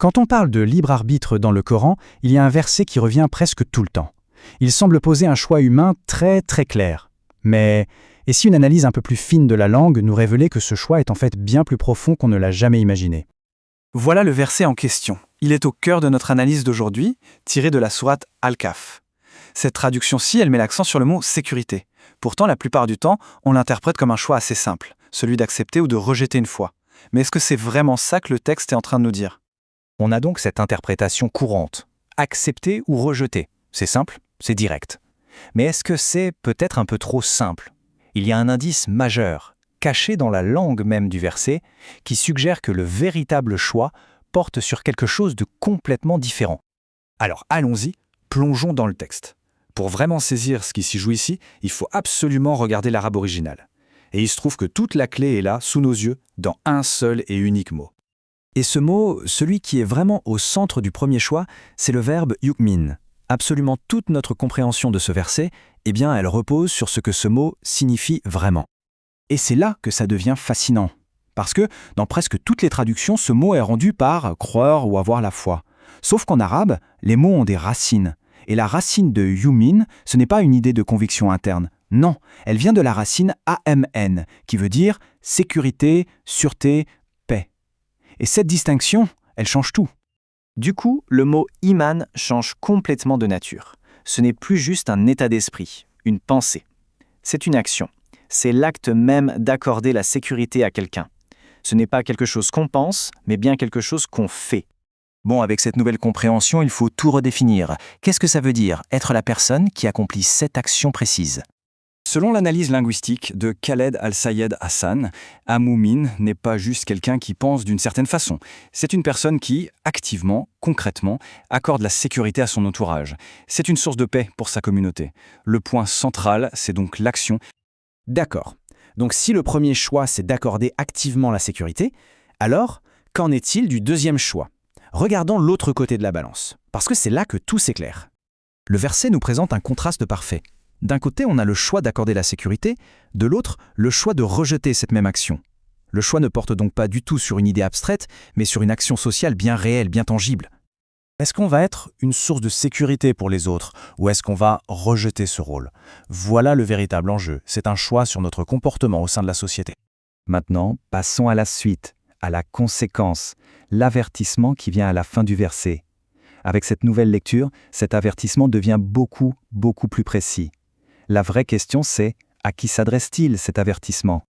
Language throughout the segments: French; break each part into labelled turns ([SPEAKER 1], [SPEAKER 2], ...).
[SPEAKER 1] Quand on parle de libre arbitre dans le Coran, il y a un verset qui revient presque tout le temps. Il semble poser un choix humain très très clair. Mais et si une analyse un peu plus fine de la langue nous révélait que ce choix est en fait bien plus profond qu'on ne l'a jamais imaginé?
[SPEAKER 2] Voilà le verset en question. Il est au cœur de notre analyse d'aujourd'hui, tiré de la sourate Al-Kahf. Cette traduction-ci, elle met l'accent sur le mot « sécurité ». Pourtant, la plupart du temps, on l'interprète comme un choix assez simple, celui d'accepter ou de rejeter une foi. Mais est-ce que c'est vraiment ça que le texte est en train de nous dire?
[SPEAKER 3] On a donc cette interprétation courante. Accepter ou rejeter. C'est simple, c'est direct. Mais est-ce que c'est peut-être un peu trop simple? Il y a un indice majeur, caché dans la langue même du verset, qui suggère que le véritable choix porte sur quelque chose de complètement différent.
[SPEAKER 4] Alors allons-y, plongeons dans le texte. Pour vraiment saisir ce qui s'y joue ici, il faut absolument regarder l'arabe original. Et il se trouve que toute la clé est là, sous nos yeux, dans un seul et unique mot.
[SPEAKER 5] Et ce mot, celui qui est vraiment au centre du premier choix, c'est le verbe yu'min. Absolument toute notre compréhension de ce verset, eh bien, elle repose sur ce que ce mot signifie vraiment.
[SPEAKER 1] Et c'est là que ça devient fascinant. Parce que, dans presque toutes les traductions, ce mot est rendu par croire ou avoir la foi. Sauf qu'en arabe, les mots ont des racines. Et la racine de yumin, ce n'est pas une idée de conviction interne. Non, elle vient de la racine amn, qui veut dire sécurité, sûreté, paix. Et cette distinction, elle change tout.
[SPEAKER 3] Du coup, le mot iman change complètement de nature. Ce n'est plus juste un état d'esprit, une pensée. C'est une action. C'est l'acte même d'accorder la sécurité à quelqu'un. Ce n'est pas quelque chose qu'on pense, mais bien quelque chose qu'on fait.
[SPEAKER 5] Bon, avec cette nouvelle compréhension, il faut tout redéfinir. Qu'est-ce que ça veut dire, être la personne qui accomplit cette action précise?
[SPEAKER 4] Selon l'analyse linguistique de Khaled Al-Sayed Hassan, un moumin n'est pas juste quelqu'un qui pense d'une certaine façon. C'est une personne qui, activement, concrètement, accorde la sécurité à son entourage. C'est une source de paix pour sa communauté. Le point central, c'est donc l'action.
[SPEAKER 1] D'accord. Donc si le premier choix, c'est d'accorder activement la sécurité, alors, qu'en est-il du deuxième choix? Regardons l'autre côté de la balance, parce que c'est là que tout s'éclaire. Le verset nous présente un contraste parfait. D'un côté, on a le choix d'accorder la sécurité, de l'autre, le choix de rejeter cette même action. Le choix ne porte donc pas du tout sur une idée abstraite, mais sur une action sociale bien réelle, bien tangible. Est-ce qu'on va être une source de sécurité pour les autres, ou est-ce qu'on va rejeter ce rôle? Voilà le véritable enjeu, c'est un choix sur notre comportement au sein de la société.
[SPEAKER 3] Maintenant, passons à la suite, à la conséquence, l'avertissement qui vient à la fin du verset. Avec cette nouvelle lecture, cet avertissement devient beaucoup plus précis. La vraie question c'est, à qui s'adresse-t-il cet avertissement?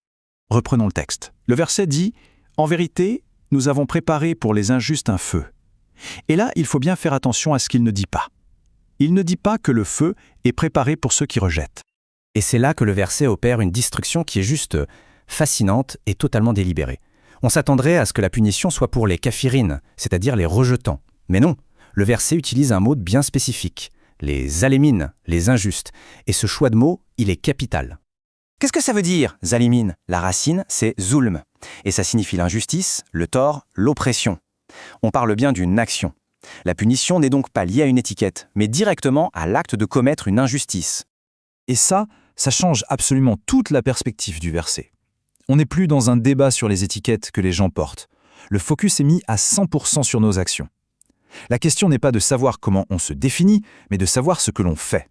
[SPEAKER 2] Reprenons le texte. Le verset dit « En vérité, nous avons préparé pour les injustes un feu. » Et là, il faut bien faire attention à ce qu'il ne dit pas. Il ne dit pas que le feu est préparé pour ceux qui rejettent.
[SPEAKER 1] Et c'est là que le verset opère une destruction qui est juste fascinante et totalement délibérée. On s'attendrait à ce que la punition soit pour les kafirines, c'est-à-dire les rejetants. Mais non, le verset utilise un mot bien spécifique, les alémines, les injustes. Et ce choix de mots, il est capital.
[SPEAKER 3] Qu'est-ce que ça veut dire, zalimin? La racine, c'est zulm. Et ça signifie l'injustice, le tort, l'oppression. On parle bien d'une action. La punition n'est donc pas liée à une étiquette, mais directement à l'acte de commettre une injustice.
[SPEAKER 4] Et ça change absolument toute la perspective du verset. On n'est plus dans un débat sur les étiquettes que les gens portent. Le focus est mis à 100% sur nos actions. La question n'est pas de savoir comment on se définit, mais de savoir ce que l'on fait.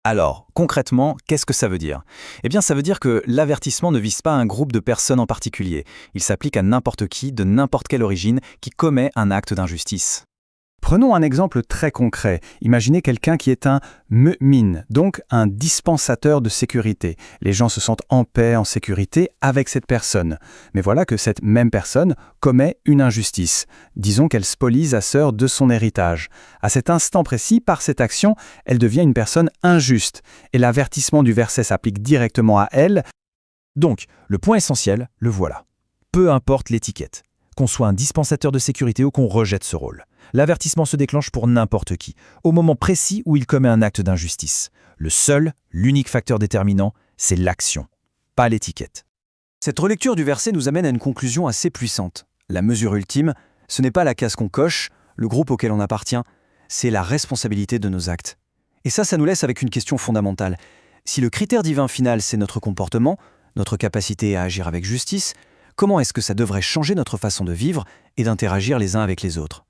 [SPEAKER 5] Alors, concrètement, qu'est-ce que ça veut dire? Eh bien, ça veut dire que l'avertissement ne vise pas un groupe de personnes en particulier. Il s'applique à n'importe qui, de n'importe quelle origine, qui commet un acte d'injustice.
[SPEAKER 1] Prenons un exemple très concret. Imaginez quelqu'un qui est un mu'min, donc un dispensateur de sécurité. Les gens se sentent en paix, en sécurité avec cette personne. Mais voilà que cette même personne commet une injustice. Disons qu'elle spolie sa sœur de son héritage. À cet instant précis, par cette action, elle devient une personne injuste. Et l'avertissement du verset s'applique directement à elle.
[SPEAKER 4] Donc, le point essentiel, le voilà. Peu importe l'étiquette, qu'on soit un dispensateur de sécurité ou qu'on rejette ce rôle. L'avertissement se déclenche pour n'importe qui, au moment précis où il commet un acte d'injustice. Le seul, l'unique facteur déterminant, c'est l'action, pas l'étiquette.
[SPEAKER 5] Cette relecture du verset nous amène à une conclusion assez puissante. La mesure ultime, ce n'est pas la case qu'on coche, le groupe auquel on appartient, c'est la responsabilité de nos actes. Et ça nous laisse avec une question fondamentale. Si le critère divin final, c'est notre comportement, notre capacité à agir avec justice, comment est-ce que ça devrait changer notre façon de vivre et d'interagir les uns avec les autres?